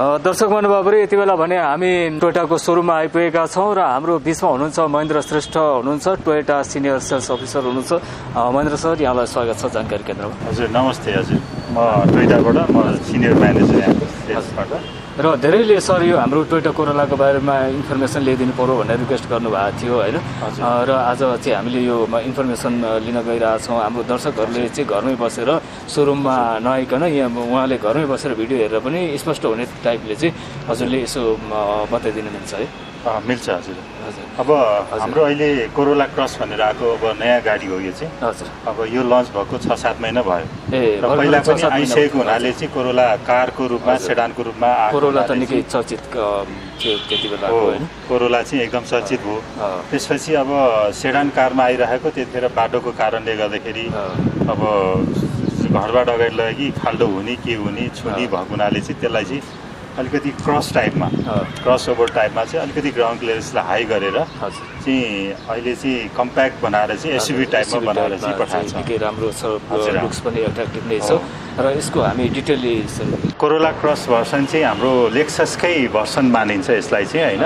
दर्शक महानुभावहरु यति बेला भने हामी टोयोटाको शोरूममा आइपुगेका छौं र हाम्रो बीचमा हुनुहुन्छ महेन्द्र श्रेष्ठ हुनुहुन्छ टोयोटा सिनियर सेल्स अफिसर हुनुहुन्छ। महेन्द्र सर यहाँलाई स्वागत छ जानकारी केन्द्रमा। हजुर नमस्ते। हजुर म टोयोटाबाट म सिनियर म्यानेजर यहाँको सेल्सबाट। र धेरैले सर यो हाम्रो टोयोटा कोरोलाको बारेमा इन्फर्मेसन ल्याइदिनु पर्यो भनेर रिक्वेस्ट गर्नुभएको थियो हैन। र आज चाहिँ हामीले यो इन्फर्मेसन लिन गइरहेछौँ। हाम्रो दर्शकहरूले चाहिँ घरमै बसेर शोरूममा नआइकन यहाँ उहाँले घरमै बसेर भिडियो हेरेर पनि स्पष्ट हुने टाइपले चाहिँ हजुरले यसो बताइदिनु मिल्छ है? मिल्छ हजुर। अब हाम्रो अहिले कोरोला क्रस भनेर आएको अब नयाँ गाडी हो यो चाहिँ। हजुर अब यो लन्च भएको 6-7 महिना भयो। र पहिला पनि आइसकेको हुनाले चाहिँ कोरोला कारको रूपमा सेडानको रूपमा कोरोला त निकै चर्चित थियो त्यति बेला हैन। कोरोला चाहिँ एकदम चर्चित भयो। त्यसपछि अब सेडान कारमा आइरहेको त्यतिखेर बाटोको कारणले गर्दाखेरि अब घरबाट अगाडि लगि खाल्डो हुने के हुने छुनी भएको हुनाले चाहिँ त्यसलाई चाहिँ अलिकति क्रस ओभर टाइपमा चाहिँ अलिकति ग्राउन्ड क्लियरेन्सलाई हाई गरेर चाहिँ अहिले चाहिँ कम्प्याक्ट बनाएर चाहिँ एसयुभी टाइपमा बनाएर चाहिँ पठाएको छ। निकै राम्रो छ, लुक्स पनि एट्र्याक्टिभ नै छ। र यसको हामी डिटेलली कोरोला क्रस भर्सन चाहिँ हाम्रो लेक्ससकै भर्सन मानिन्छ यसलाई चाहिँ हैन,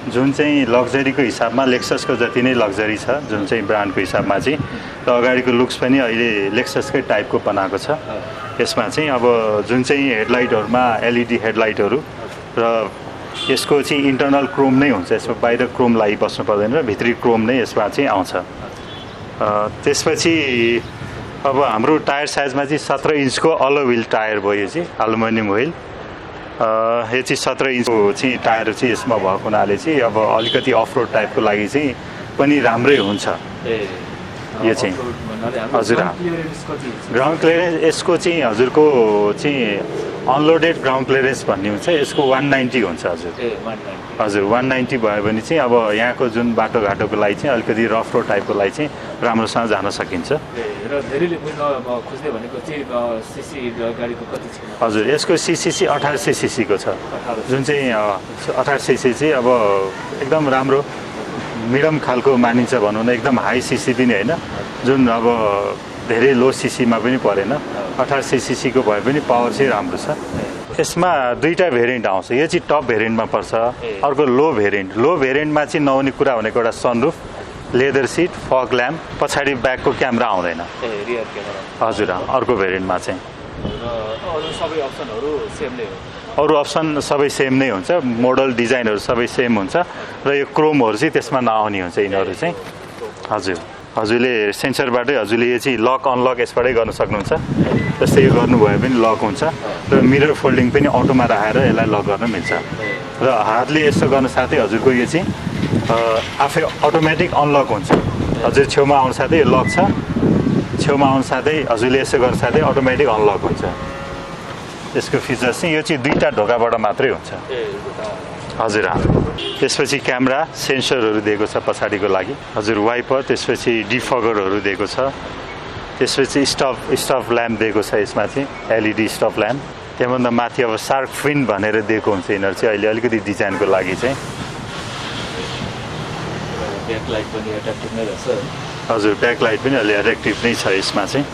जुन चाहिँ लग्जरीको हिसाबमा लेक्ससको जति नै लग्जरी छ जुन चाहिँ ब्रान्डको हिसाबमा चाहिँ। र अगाडिको लुक्स पनि अहिले लेक्ससकै टाइपको बनाएको छ। यसमा चाहिँ अब जुन चाहिँ हेडलाइटहरूमा एलइडी हेडलाइटहरू र यसको चाहिँ इन्टरनल क्रोम नै हुन्छ। यसमा बाहिर क्रोम लागिबस्नु पर्दैन र भित्री क्रोम नै यसमा चाहिँ आउँछ। त्यसपछि अब हाम्रो टायर साइजमा चाहिँ 17 इन्चको अलो व्हिल टायर भयो। यो चाहिँ एल्युमिनियम व्हिल। यो चाहिँ 17 इन्चको चाहिँ टायर चाहिँ यसमा भएको हुनाले चाहिँ अब अलिकति अफ रोड टाइपको लागि चाहिँ पनि राम्रै हुन्छ यो चाहिँ। हजुर ग्राउन्ड क्लियरेन्स यसको चाहिँ हजुरको चाहिँ अनलोडेड ग्राउन्ड क्लियरेन्स भन्ने हुन्छ, यसको 190 हुन्छ हजुर। हजुर 190 भयो भने चाहिँ अब यहाँको जुन बाटोघाटोको लागि चाहिँ अलिकति रफ रोड टाइपको लागि चाहिँ राम्रोसँग जान सकिन्छ। हजुर यसको सिसिसी 1800 सीसीको छ, जुन चाहिँ 1800 सीसी चाहिँ अब एकदम राम्रो मिडम खालको मानिन्छ भनौँ न, एकदम हाई सिसी पनि होइन, जुन अब धेरै लो सिसीमा पनि परेन। 1800 सीसीको भए पनि पावर चाहिँ राम्रो छ। यसमा दुईवटा भेरिएन्ट आउँछ। यो चाहिँ टप भेरिएन्टमा पर्छ। अर्को लो भेरिएन्टमा चाहिँ नहुने कुरा भनेको एउटा सनरुफ, लेदर सिट, फग ल्याम्प, पछाडि ब्याकको क्यामेरा आउँदैन। हजुर अर्को भेरिएन्टमा चाहिँ अरू अप्सन सबै सेम नै हुन्छ। मोडल डिजाइनहरू सबै सेम हुन्छ र यो क्रोमहरू चाहिँ त्यसमा नआउने हुन्छ यिनीहरू चाहिँ। हजुरले सेन्सरबाटै हजुरले यो चाहिँ लक अनलक यसबाटै गर्न सक्नुहुन्छ। जस्तै यो गर्नुभयो भने लक हुन्छ र मिरर फोल्डिङ पनि अटोमा राखेर यसलाई लक गर्न मिल्छ। र हातले यसो गर्न साथै हजुरको यो चाहिँ आफै अटोमेटिक अनलक हुन्छ। हजुर छेउमा आउनु साथै यो लक छ, छेउमा आउनु साथै हजुरले यसो गर्न साथै अटोमेटिक अनलक हुन्छ। यसको फिचर्स चाहिँ यो चाहिँ दुईवटा ढोकाबाट मात्रै हुन्छ। हजुर त्यसपछि क्यामेरा सेन्सरहरू दिएको छ पछाडिको लागि। हजुर वाइपर, त्यसपछि डिफगरहरू दिएको छ। त्यसपछि स्टप ल्याम्प दिएको छ यसमा चाहिँ, एलइडी स्टप ल्याम्प। त्यहाँभन्दा माथि अब सार्क फिन भनेर दिएको हुन्छ यिनीहरू चाहिँ अहिले अलिकति डिजाइनको लागि चाहिँ। हजुर ब्याकलाइट पनि अलि एट्र्याक्टिभ नै छ यसमा चाहिँ।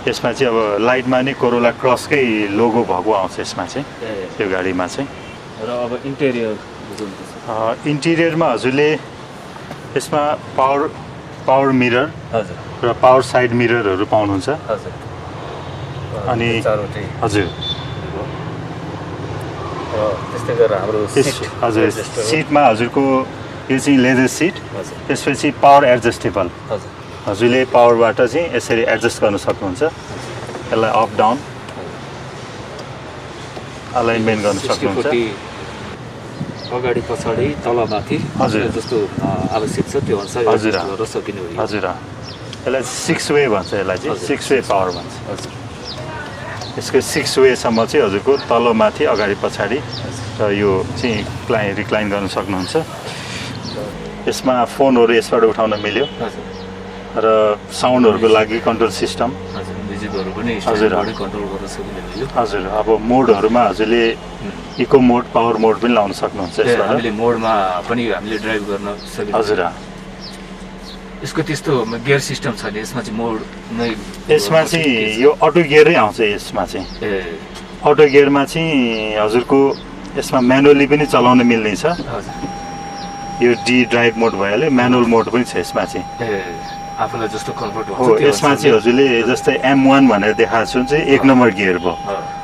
यसमा चाहिँ अब लाइटमा नै कोरोला क्रसकै लोगो भएको आउँछ यसमा चाहिँ, त्यो गाडीमा चाहिँ। र अब इन्टिरियरमा हजुरले यसमा पावर मिरर र पावर साइड मिररहरू पाउनुहुन्छ। अनि हजुर त्यस्तै गरेर हाम्रो हजुर सिटमा हजुरको यो चाहिँ लेदर सिट, त्यसपछि पावर एडजस्टेबल। हजुरले पावरबाट चाहिँ यसरी एडजस्ट गर्न सक्नुहुन्छ। यसलाई अप डाउन अलाइनमेन्ट गर्न सक्नुहुन्छ। अगाडि पछाडि तलमाथि हजुर जस्तो आवश्यक छ त्यो अनुसार हजुर गर्न सकिने हो। हजुर यसलाई 6 वे भन्छ, यसलाई चाहिँ 6 वे पावर भन्छ। यसको 6 वेसम्म चाहिँ हजुरको तलमाथि अगाडि पछाडि र यो चाहिँ रिक्लाइन गर्न सक्नुहुन्छ। यसमा फोनहरू यसबाट उठाउन मिल्यो र साउन्डहरूको लागि कन्ट्रोल सिस्टम। हजुर अब मोडहरूमा हजुरले इको मोड, पावर मोड पनि लाउन सक्नुहुन्छ। हामीले मोडमा पनि हामीले ड्राइभ गर्न सकिन्छ। हजुर यसको त्यस्तो गियर सिस्टम छैन, यसमा चाहिँ मोड नै यसमा चाहिँ यो अटो गियरै आउँछ यसमा चाहिँ। अटो गियरमा चाहिँ हजुरको यसमा म्यानुअली पनि चलाउन मिल्ने छ। हजुर यो डी ड्राइभ मोड भइहाल्यो, म्यानुअल मोड पनि छ यसमा चाहिँ। आफूलाई जस्तो कम्फर्ट हो यसमा चाहिँ हजुरले जस्तै M1 भनेर देखाएको छु चाहिँ 1 नम्बर गियर भयो।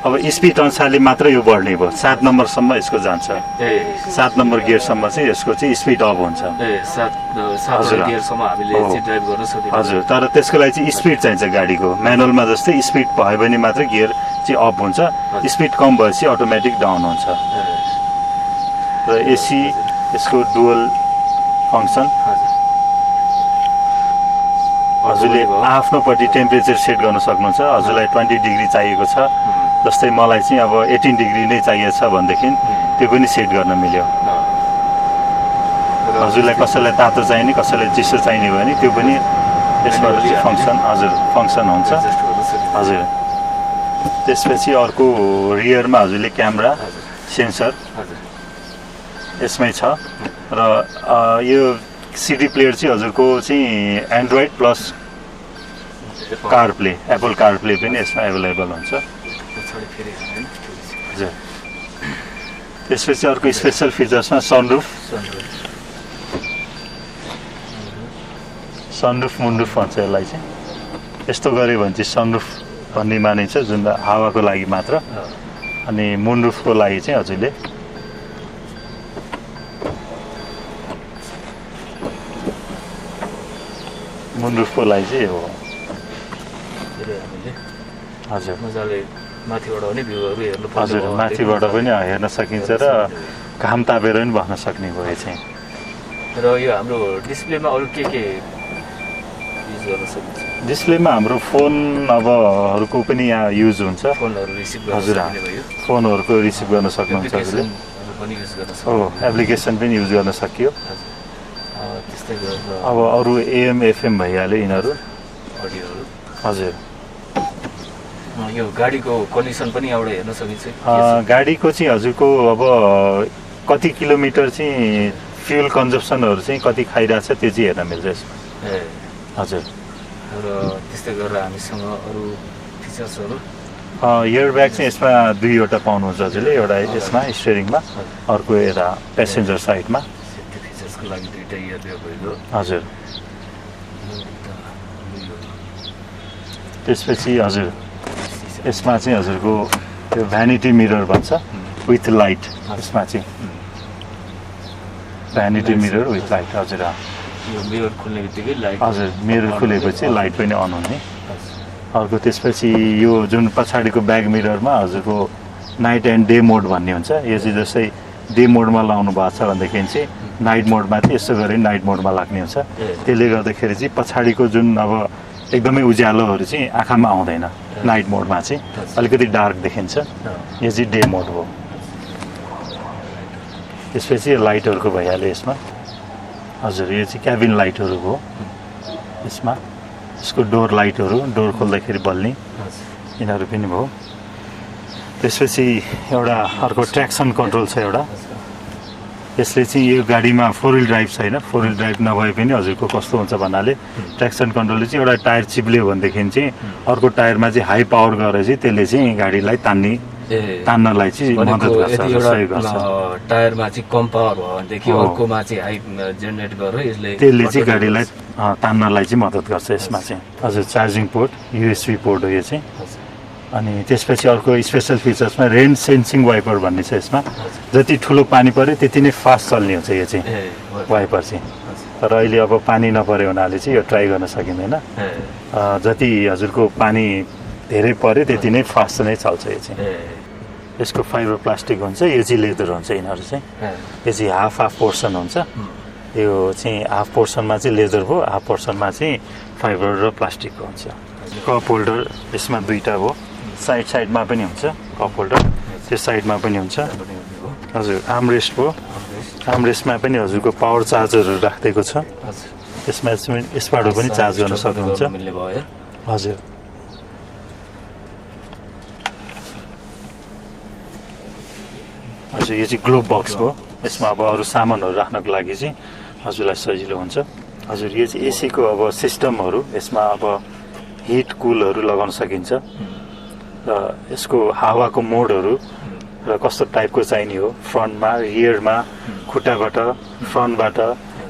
अब स्पिड अनुसारले मात्र यो बढ्ने भयो, 7 नम्बरसम्म यसको जान्छ। 7 नम्बर गियरसम्म चाहिँ यसको चाहिँ स्पिड अप हुन्छ। हजुर, तर त्यसको लागि चाहिँ स्पिड चाहिन्छ गाडीको। म्यानुअलमा जस्तै स्पिड भयो भने मात्र गियर चाहिँ अप हुन्छ, स्पिड कम भएपछि अटोमेटिक डाउन हुन्छ। र एसी यसको डुअल फङ्सन। हजुरले आफ्नोपट्टि टेम्परेचर सेट गर्न सक्नुहुन्छ। हजुरलाई 20 डिग्री चाहिएको छ, जस्तै मलाई चाहिँ अब 18 डिग्री नै चाहिएको छ भनेदेखि त्यो पनि सेट गर्न मिल्यो। हजुरलाई कसैलाई तातो चाहिने, कसैलाई चिसो चाहिने भने त्यो पनि यसबाट चाहिँ फङ्सन हुन्छ। हजुर, त्यसपछि अर्को रियरमा हजुरले क्यामेरा सेन्सर यसमै छ। र यो सिडी प्लेयर चाहिँ हजुरको चाहिँ Android plus CarPlay, Apple CarPlay पनि यसमा एभाइलेबल हुन्छ। हजुर, त्यसपछि अर्को स्पेसल फिचर्समा सनरुफ मुन्रुफ भन्छ यसलाई चाहिँ। यस्तो गऱ्यो भने चाहिँ सनरुफ भन्ने मानिन्छ, जुन हावाको लागि मात्र। अनि मुन्रुफको लागि चाहिँ हजुरले मुन्रुफको लागि चाहिँ हो। हजुर मजाले माथिबाट पनि भ्यूहरू हेर्नु पर्छ। हजुर, माथिबाट पनि हेर्न सकिन्छ र घाम तापेर पनि बस्न सक्ने भयो चाहिँ। र यो हाम्रो डिस्प्लेमा अरू के युज गर्न सकिन्छ? डिस्प्लेमा हाम्रो फोन अबहरूको पनि यहाँ युज हुन्छ। फोनहरू रिसिभ गर्न हजुर, फोनहरूको रिसिभ गर्न सक्नुहुन्छ हजुरले। पनि युज गर्न हो, एप्लिकेसन पनि युज गर्न सकियो। त्यस्तै गरेर अब अरू AM FM भइहाल्यो यिनीहरू। अडियोहरू। हजुर, यो गाडीको कन्डिसन पनि एउटा हेर्न सकिन्छ। गाडीको चाहिँ हजुरको अब कति किलोमिटर चाहिँ फ्युल कन्जप्सनहरू चाहिँ कति खाइरहेछ त्यो चाहिँ हेर्न मिल्छ यसमा। हजुर, र त्यस्तै गरेर हामीसँग अरू फिचर्सहरू इयर ब्याग चाहिँ यसमा 2वटा पाउनुहुन्छ हजुरले। एउटा यसमा स्टियरिङमा, अर्को यता प्यासेन्जर साइडमा। सेफ्टी फिचर्सको लागि 2टा इयर ब्याग भयो। हजुर, त्यसपछि हजुर यसमा चाहिँ हजुरको त्यो भ्यानिटी मिरर भन्छ विथ लाइट। यसमा चाहिँ भ्यानिटी मिरर विथ लाइट। हजुर, यो मिरर खुल्ने बित्तिकै लाइट। हजुर, मिरर खुलेपछि लाइट पनि अन हुने। अर्को त्यसपछि यो जुन पछाडिको ब्याक मिररमा हजुरको नाइट एन्ड डे मोड भन्ने हुन्छ। यो चाहिँ जस्तै डे मोडमा लाउनु भएको छ भनेदेखि चाहिँ नाइट मोडमा चाहिँ यसो गरे नाइट मोडमा लाग्ने हुन्छ। त्यसले गर्दाखेरि चाहिँ पछाडिको जुन अब एकदमै उज्यालोहरू चाहिँ आँखामा आउँदैन। नाइट मोडमा चाहिँ अलिकति डार्क देखिन्छ। यो चाहिँ डे मोड हो। त्यसपछि लाइटहरूको भइहाल्यो यसमा। हजुर, यो चाहिँ क्याबिन लाइटहरू हो यसमा। यसको डोर लाइटहरू, डोर खोल्दाखेरि बल्ने यिनीहरू पनि भयो। त्यसपछि एउटा अर्को ट्र्याक्सन कन्ट्रोल छ एउटा। यसले चाहिँ यो गाडीमा 4 व्हिल ड्राइभ छैन। 4 व्हिल ड्राइभ नभए पनि हजुरको कस्तो हुन्छ भन्नाले ट्र्याक्सन कन्ट्रोलले चाहिँ एउटा टायर चिप्लियो भनेदेखि चाहिँ अर्को टायरमा चाहिँ हाई पावर गरेर चाहिँ त्यसले चाहिँ गाडीलाई तान्नलाई चाहिँ मद्दत गर्छ, सहयोग गर्छ। टायरमा चाहिँ कम पावर भयो भनेदेखि अर्कोमा चाहिँ हाई जेनेरेट गरेर त्यसले चाहिँ गाडीलाई तान्नलाई चाहिँ मद्दत गर्छ यसमा चाहिँ। हजुर, चार्जिङ पोर्ट, USB पोर्ट हो यो चाहिँ। अनि त्यसपछि अर्को स्पेसल फिचर्समा रेन सेन्सिङ वाइपर भन्ने छ यसमा। जति ठुलो पानी पऱ्यो त्यति नै फास्ट चल्ने हुन्छ यो चाहिँ वाइपर चाहिँ। तर अहिले अब पानी नपऱ्यो हुनाले चाहिँ यो ट्राई गर्न सकिँदैन। जति हजुरको पानी धेरै पऱ्यो त्यति नै फास्ट नै चल्छ यो चाहिँ। यसको फाइबर प्लास्टिक हुन्छ, यो चाहिँ लेदर हुन्छ। यिनीहरू चाहिँ यो चाहिँ हाफ पोर्सन हुन्छ। यो चाहिँ हाफ पोर्सनमा चाहिँ लेदर भयो, हाफ पोर्सनमा चाहिँ फाइबर र प्लास्टिकको हुन्छ। कप होल्डर यसमा 2टा हो। साइडमा पनि हुन्छ कप होल्डर, त्यो साइडमा पनि हुन्छ। हजुर, आर्मरेस्ट भयो। आर्मरेस्टमा पनि हजुरको पावर चार्जरहरू राखिदिएको छ। यसबाट पनि चार्ज गर्न सक्नुहुन्छ। हजुर, हजुर, यो चाहिँ ग्लोभ बक्स हो। यसमा अब अरू सामानहरू राख्नको लागि चाहिँ हजुरलाई सजिलो हुन्छ। हजुर, यो चाहिँ एसीको अब सिस्टमहरू। यसमा अब हिट कुलहरू लगाउन सकिन्छ। र यसको हावाको मोडहरू र कस्तो टाइपको चाहिने हो, फ्रन्टमा, रियरमा, खुट्टाबाट, फ्रन्टबाट,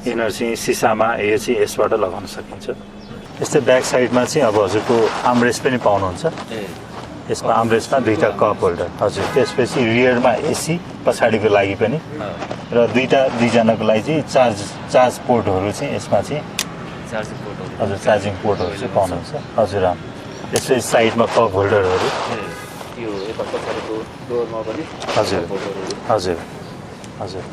इनर चाहिँ सिसामा, यो चाहिँ यसबाट लगाउन सकिन्छ। यस्तै ब्याक साइडमा चाहिँ अब हजुरको आर्मरेस्ट पनि पाउनुहुन्छ। यसमा आर्मरेस्टमा दुईवटा कप होल्डर हजुर, त्यसपछि रियरमा एसी पछाडिको लागि पनि र दुईजनाको लागि चाहिँ चार्ज पोर्टहरू चाहिँ यसमा चाहिँ हजुर चार्जिङ पोर्टहरू चाहिँ पाउनुहुन्छ हजुर। यसपछि साइडमा कप होल्डरहरू हजुर हजुर हजुर।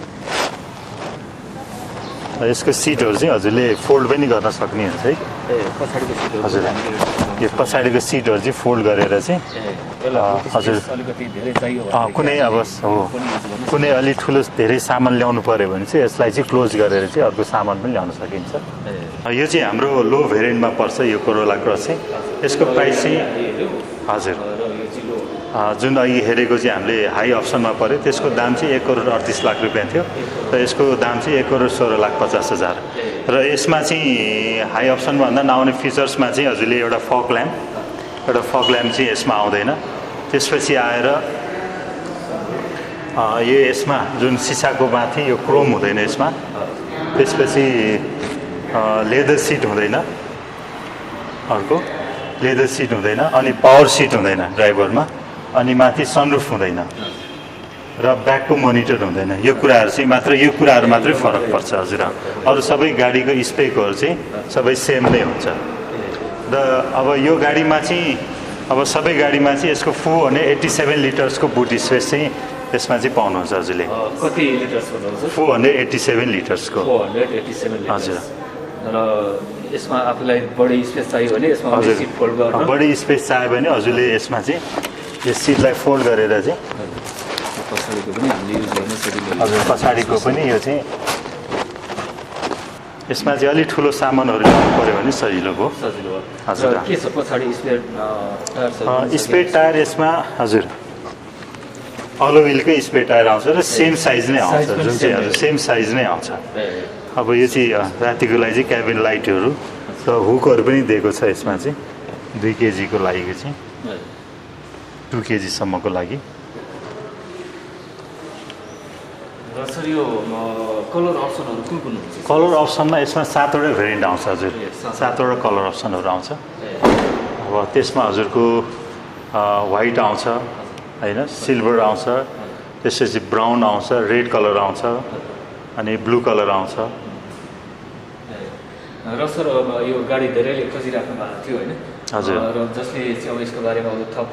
यसको सिटहरू चाहिँ हजुरले फोल्ड पनि गर्न सक्ने हुन्छ है हजुर। यो पछाडिको सिटहरू चाहिँ फोल्ड गरेर चाहिँ हजुर कुनै अब हो कुनै अलिक ठुलो धेरै सामान ल्याउनु पऱ्यो भने चाहिँ यसलाई चाहिँ क्लोज गरेर चाहिँ अर्को सामान पनि ल्याउन सकिन्छ। यो चाहिँ हाम्रो लो भेरिएन्टमा पर्छ यो कोरोला क्रस चाहिँ। यसको प्राइस चाहिँ हजुर जुन अघि हेरेको चाहिँ हामीले हाई अप्सनमा पऱ्यो त्यसको दाम चाहिँ 1,38,00,000 रुपियाँ थियो र यसको दाम चाहिँ 1,16,50,000। र यसमा चाहिँ हाई अप्सनमा भन्दा नआउने फिचर्समा चाहिँ हजुरले एउटा फग ल्याम्प चाहिँ यसमा आउँदैन। त्यसपछि आएर यो यसमा जुन सिसाको माथि यो क्रोम हुँदैन यसमा। त्यसपछि लेदर सिट हुँदैन, अर्को लेदर सिट हुँदैन, अनि पावर सिट हुँदैन ड्राइभरमा, अनि माथि सनरुफ हुँदैन र ब्याकको मोनिटर हुँदैन। यो कुराहरू चाहिँ यो कुराहरू मात्रै फरक पर्छ हजुर। अरू सबै गाडीको स्पेकहरू चाहिँ सबै सेम नै हुन्छ। र अब यो गाडीमा चाहिँ अब सबै गाडीमा चाहिँ यसको 487 लिटर्सको बुट स्पेस चाहिँ यसमा चाहिँ पाउनुहुन्छ हजुरले। कति लिटर्सको हुन्छ? 487 लिटर्सको हजुर। र यसमा आफूलाई बढी स्पेस चाहियो भने यसमा सिट फोल्ड गर्न बढी स्पेस चाहियो भने हजुरले यसमा चाहिँ यो सिटलाई फोल्ड गरेर चाहिँ पछाडिको पनि हामीले युज गर्न सकिन्छ हजुर। पछाडिको पनि यो चाहिँ यसमा चाहिँ अलिक ठुलो सामानहरू ल्याउनु पऱ्यो भने सजिलो भयो हजुर। के छ पछाडि स्पेयर टायर यसमा हजुर अलो व्हिलकै स्पेयर टायर आउँछ र सेम साइज नै आउँछ, जुन चाहिँ हजुर सेम साइज नै आउँछ। अब यो चाहिँ रातिको लागि चाहिँ क्याबिन लाइटहरू र हुकहरू पनि दिएको छ यसमा चाहिँ 2 केजीको लागि चाहिँ 2 केजीसम्मको लागि। सर यो कलर अप्सनहरू कुन हुन्छ? कलर अप्सनमा यसमा 7वटा भेरिएन्ट आउँछ हजुर, 7वटा कलर अप्सनहरू आउँछ। अब त्यसमा हजुरको वाइट आउँछ होइन, सिल्भर आउँछ, त्यसपछि ब्राउन आउँछ, रेड कलर आउँछ, अनि ब्लू कलर आउँछ। र सर अब यो गाडी धेरैले खोजिराख्नु भएको थियो होइन हजुर। र जसले चाहिँ अब यसको बारेमा अब थप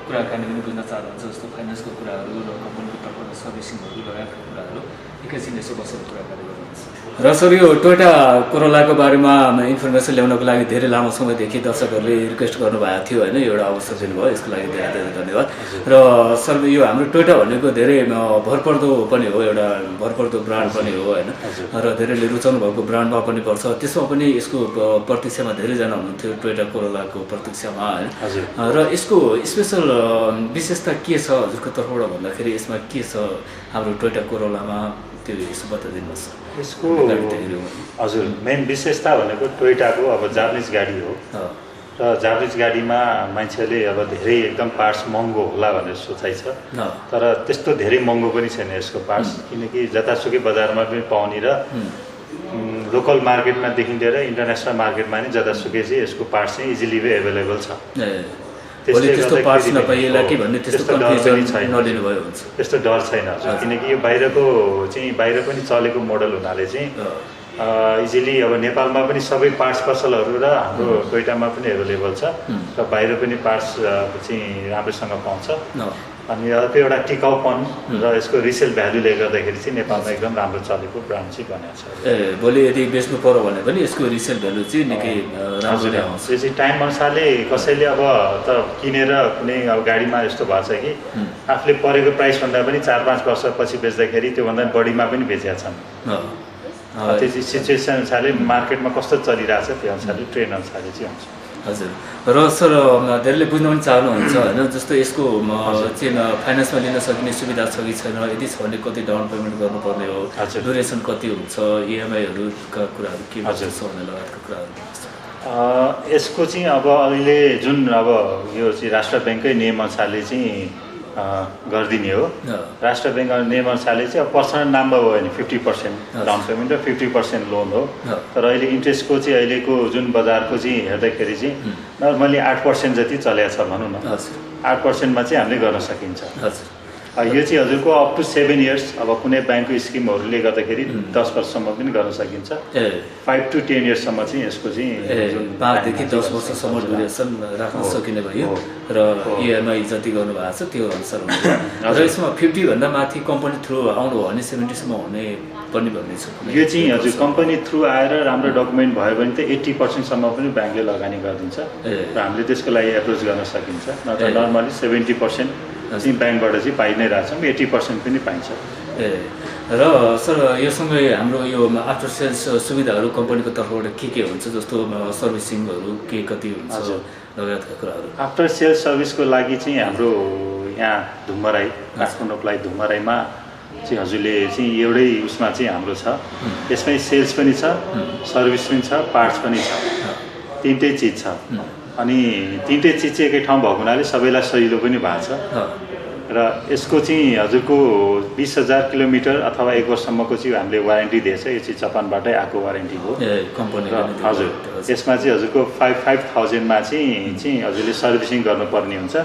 कुराकानी पनि बुझ्न चाहनुहुन्छ, जस्तो फाइनेन्सको कुराहरू र कम्पनीको तर्फबाट सर्भिसिङहरू लगायतका कुराहरू एकैछिन यसो बसेर कुराकानी गर्नुहुन्छ। र सर यो टोयोटा कोरोलाको बारेमा इन्फर्मेसन ल्याउनको लागि धेरै लामो समयदेखि दर्शकहरूले रिक्वेस्ट गर्नुभएको थियो होइन, एउटा अवसर दिनुभयो, यसको लागि धेरै धेरै धन्यवाद। र सर यो हाम्रो टोयोटा भनेको धेरै भरपर्दो पनि हो, एउटा भरपर्दो ब्रान्ड पनि हो होइन, र धेरैले रुचाउनु भएको ब्रान्डमा पनि पर्छ। त्यसमा पनि यसको प्रतीक्षामा धेरैजना हुनुहुन्थ्यो टोयोटा कोरोलाको प्रतीक्षामा होइन। र यसको स्पेसल विशेषता के छ हजुरको तर्फबाट भन्दाखेरि यसमा के छ हाम्रो टोयोटा कोरोलामा, त्यो यसो बताइदिनुहोस्। यसको हजुर मेन विशेषता भनेको टोयोटाको अब जापानिज गाडी हो र जापानिज गाडीमा मान्छेले अब धेरै एकदम पार्ट्स महँगो होला भनेर सोचाइ छ, तर त्यस्तो धेरै महँगो पनि छैन यसको पार्ट्स, किनकि जतासुकै बजारमा पनि पाउने र लोकल मार्केटमा देखिँदै र इन्टरनेसनल मार्केटमा नि जतासुकै चाहिँ यसको पार्ट्स चाहिँ इजिली एभाइलेबल छ। त्यस्तो पार्ट्स नपाइएला कि भन्ने त्यस्तो कन्फ्युजन नलिनु भयो हुन्छ, त्यस्तो डर छैन हजुर। किनकि यो बाहिरको चाहिँ बाहिर पनि चलेको मोडल हुनाले चाहिँ इजिली अब नेपालमा पनि सबै पार्ट्स पसलहरू र हाम्रो टोयोटामा पनि एभाइलेबल छ र बाहिर पनि पार्ट्स चाहिँ राम्रोसँग पाउँछ। अनि अर्को एउटा टिकाउपन र यसको रिसेल भ्यालुले गर्दाखेरि चाहिँ नेपालमा एकदम राम्रो चलेको ब्रान्ड चाहिँ बनेको छ। भोलि यदि बेच्नु पर्यो भने पनि यसको रिसेल भ्यालु चाहिँ निकै राम्रो आउँछ। यो चाहिँ टाइम अनुसारले कसैले अब त किनेर कुनै अब गाडीमा यस्तो भएको छ कि आफूले परेको प्राइसभन्दा पनि 4-5 वर्षपछि बेच्दाखेरि त्योभन्दा बढीमा पनि बेचेका छन्। त्यो चाहिँ सिचुएसन अनुसारले मार्केटमा कस्तो चलिरहेछ त्यो अनुसारले ट्रेन्ड अनुसारले चाहिँ हुन्छ। हजुर। र सर धेरैले बुझ्न पनि चाहनुहुन्छ होइन, जस्तो यसको चाहिँ फाइनेन्समा लिन सकिने सुविधा छ कि छैन, यदि छ भने कति डाउन पेमेन्ट गर्नुपर्ने हो, ड्युरेसन कति हुन्छ, इएमआईहरूका कुराहरू के छ भन्ने लगायतका कुराहरू। यसको चाहिँ अब अहिले जुन अब यो चाहिँ राष्ट्र ब्याङ्ककै नियमअनुसारले चाहिँ गरिदिने हो। राष्ट्र ब्याङ्क नियमअनुसारले चाहिँ अब पर्सनल नाममा भयो भने 50% डाउन पेमेन्ट र 50% लोन हो। तर अहिले इन्ट्रेस्टको चाहिँ अहिलेको जुन बजारको चाहिँ हेर्दाखेरि चाहिँ नर्मली 8% जति चलेको छ भनौँ न। 8%मा चाहिँ हामीले गर्न सकिन्छ। यो चाहिँ हजुरको अप टु 7 इयर्स अब कुनै ब्याङ्कको स्किमहरूले गर्दाखेरि 10 वर्षसम्म पनि गर्न सकिन्छ। 5 to 10 इयर्ससम्म चाहिँ यसको चाहिँ 5 देखि 10 वर्षसम्म ड्युरेसन राख्न सकिने भयो र इएमआई जति गर्नुभएको छ त्यो अनुसार हुन्छ। र यसमा 50 भन्दा माथि कम्पनी थ्रु आउनु हो भने 70सम्म हुने पनि भन्ने छ। यो चाहिँ हजुर कम्पनी थ्रु आएर राम्रो डकुमेन्ट भयो भने त 80%सम्म पनि ब्याङ्कले लगानी गरिदिन्छ र हामीले त्यसको लागि एप्रोच गर्न सकिन्छ। नत्र नर्मली 70% चाहिँ ब्याङ्कबाट चाहिँ पाइ नै रहेछौँ, 80% पनि पाइन्छ। र सर योसँगै हाम्रो यो आफ्टर सेल्स सुविधाहरू कम्पनीको तर्फबाट के हुन्छ, जस्तो सर्भिसिङहरू के कति हुन्छ लगायतका कुराहरू? आफ्टर सेल्स सर्भिसको लागि चाहिँ हाम्रो यहाँ धुमराई काठमाडौँको लागि धुमराईमा चाहिँ हजुरले चाहिँ एउटै उसमा चाहिँ हाम्रो छ। यसमै सेल्स पनि छ, सर्भिस पनि छ, पार्ट्स पनि छ, तिनटै चिज छ। अनि तिनटै चिज चाहिँ एकै ठाउँ भएको हुनाले सबैलाई सजिलो पनि भएको छ। र यसको चाहिँ हजुरको 20,000 किलोमिटर अथवा 1 वर्षसम्मको चाहिँ हामीले वारेन्टी दिएछ। यो चाहिँ जापानबाटै आएको वारेन्टी हो। हजुर यसमा चाहिँ हजुरको 5,000मा चाहिँ हजुरले सर्भिसिङ गर्नुपर्ने हुन्छ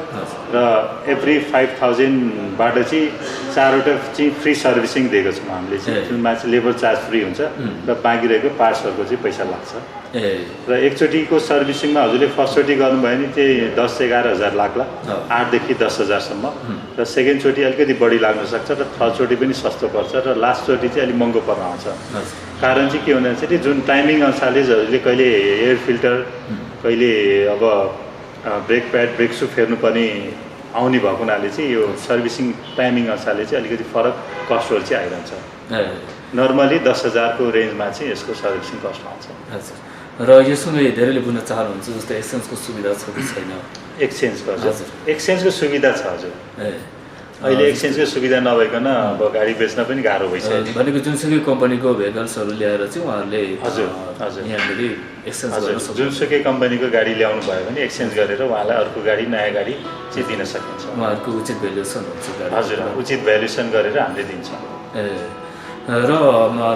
र एभ्री 5,000बाट चाहिँ 4वटा चाहिँ फ्री सर्भिसिङ दिएको छौँ हामीले चाहिँ, जुनमा चाहिँ लेबर चार्ज फ्री हुन्छ र बाँकी रहेको पार्ट्सहरूको चाहिँ पैसा लाग्छ। र एकचोटिको सर्भिसिङमा हजुरले फर्स्टचोटि गर्नुभयो भने त्यही 10-11 हजार लाग्ला, 8 देखि 10 हजारसम्म। र सेकेन्डचोटि अलिकति बढी लाग्न सक्छ र थर्डचोटि पनि सस्तो पर्छ र लास्टचोटि चाहिँ अलिक महँगो पर्न आउँछ। कारण चाहिँ के भन्दा चाहिँ जुन टाइमिङ अनुसारले हजुरले कहिले एयर फिल्टर, कहिले अब ब्रेक प्याड, ब्रेक सु फेर्नुपर्ने आउने भएको हुनाले चाहिँ यो सर्भिसिङ टाइमिङ अनुसारले चाहिँ अलिकति फरक कस्टहरू चाहिँ आइरहन्छ। नर्मली 10,000को रेन्जमा चाहिँ यसको सर्भिसिङ कस्ट आउँछ। र योसँगै धेरैले बुझ्न चाहनुहुन्छ जस्तो एक्सचेन्जको सुविधा छ कि छैन? एक्सचेन्जको हजुर एक्सचेन्जको सुविधा छ हजुर। अहिले एक्सचेन्जको सुविधा नभइकन अब गाडी बेच्न पनि गाह्रो भइसक्यो। भनेको जुनसुकै कम्पनीको भेहिकल्सहरू ल्याएर चाहिँ उहाँहरूले हजुर हजुर यहाँनिर एक्सचेन्ज गर्न सक्छ। जुनसुकै कम्पनीको गाडी ल्याउनु भयो भने एक्सचेन्ज गरेर उहाँलाई अर्को गाडी, नयाँ गाडी चाहिँ दिन सकिन्छ। उहाँहरूको उचित भ्यालुएसन हुन्छ गाडी। हजुर उचित भ्यालुएसन गरेर हामीले दिन्छौँ। र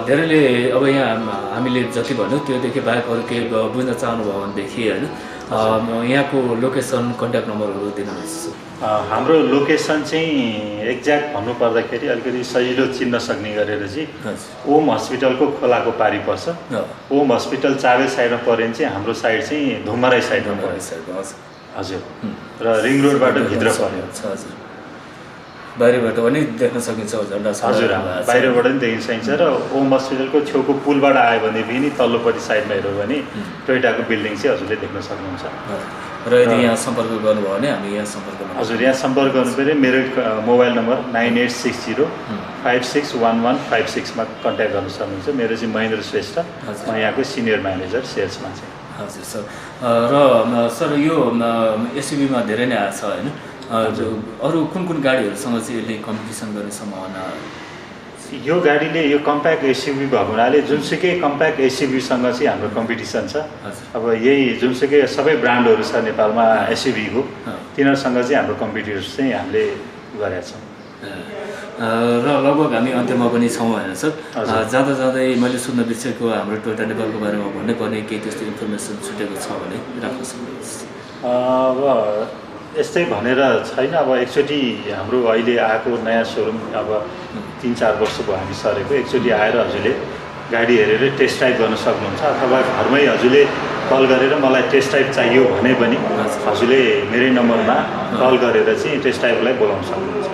धेरैले अब यहाँ हामीले जति भन्यौँ त्योदेखि बाहेक अरू केही बुझ्न चाहनुभयो भनेदेखि होइन यहाँको लोकेसन, कन्ट्याक्ट नम्बरहरू दिनुहोस्। हाम्रो लोकेसन चाहिँ एक्ज्याक्ट भन्नुपर्दाखेरि अलिकति सजिलो चिन्न सक्ने गरेर चाहिँ ओम हस्पिटलको खोलाको पारी पर्छ। ओम हस्पिटल चाबे साइडमा पऱ्यो भने चाहिँ हाम्रो साइड चाहिँ धुमराई साइडमा पर्छ। हजुर र रिङ रोडबाट भित्र पर्यो। हजुर बाहिरबाट पनि देख्न सकिन्छ झन्डा? हजुर बाहिरबाट पनि देखिन सकिन्छ र ओम हस्पिटलको छेउको पुलबाट आयो भने पनि तल्लोपट्टि साइडमा हेऱ्यो भने टोयोटाको बिल्डिङ चाहिँ हजुरले देख्न सक्नुहुन्छ। र यदि यहाँ सम्पर्क गर्नुभयो भने हामी यहाँ सम्पर्क हजुर यहाँ सम्पर्क गर्नु पऱ्यो। मेरो मोबाइल नम्बर 9860561156मा कन्ट्याक्ट गर्न सक्नुहुन्छ। मेरो चाहिँ महेन्द्र श्रेष्ठ, म यहाँको सिनियर म्यानेजर सेल्समा चाहिँ। हजुर सर। र सर यो एसयुभीमा धेरै नै आएको छ होइन? अरू कुन कुन गाडीहरूसँग चाहिँ यसले कम्पिटिसन गर्ने सम्भावना? यो गाडीले यो कम्प्याक्ट एसयुभी भएको हुनाले जुनसुकै कम्प्याक्ट एसयुभीसँग चाहिँ हाम्रो कम्पिटिसन छ। अब यही जुनसुकै सबै ब्रान्डहरू छ नेपालमा एसयुभीको, तिनीहरूसँग चाहिँ हाम्रो कम्पिटिटर्स चाहिँ हामीले गरेका छौँ। र लगभग हामी अन्त्यमा पनि छौँ होइन सर? जाँदा जाँदै मैले सुन्न बिर्सेको हाम्रो टोयोटा नेपालको बारेमा भन्नै पर्ने केही त्यस्तो इन्फर्मेसन छुटेको छ भने राख्न सक्नुहुन्छ? अब यस्तै भनेर छैन। अब एकचोटि हाम्रो अहिले आएको नयाँ सोरुम अब 3-4 वर्ष भयो हामी सरेको। एकचोटि आएर हजुरले गाडी हेरेर टेस्ट ड्राइभ गर्न सक्नुहुन्छ अथवा घरमै हजुरले कल गरेर मलाई टेस्ट ड्राइभ चाहियो भने पनि हजुरले मेरै नम्बरमा कल गरेर चाहिँ टेस्ट ड्राइभलाई बोलाउन सक्नुहुन्छ।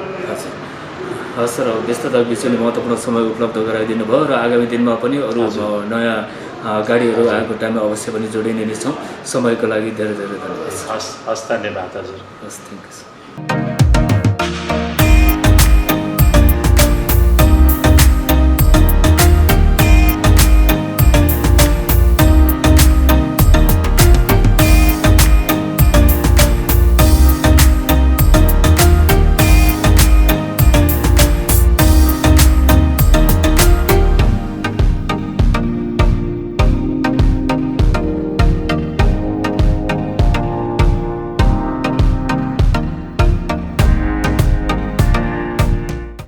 हस् सर, व्यस्तता बिचमा महत्त्वपूर्ण समय उपलब्ध गराइदिनु भयो र आगामी दिनमा पनि अरू नयाँ गाडीहरू आएको टाइममा अवश्य पनि जोडिने नै छौँ। समयको लागि धेरै धेरै धन्यवाद। हस् धन्यवाद हजुर। हस्, थ्याङ्क यू सर।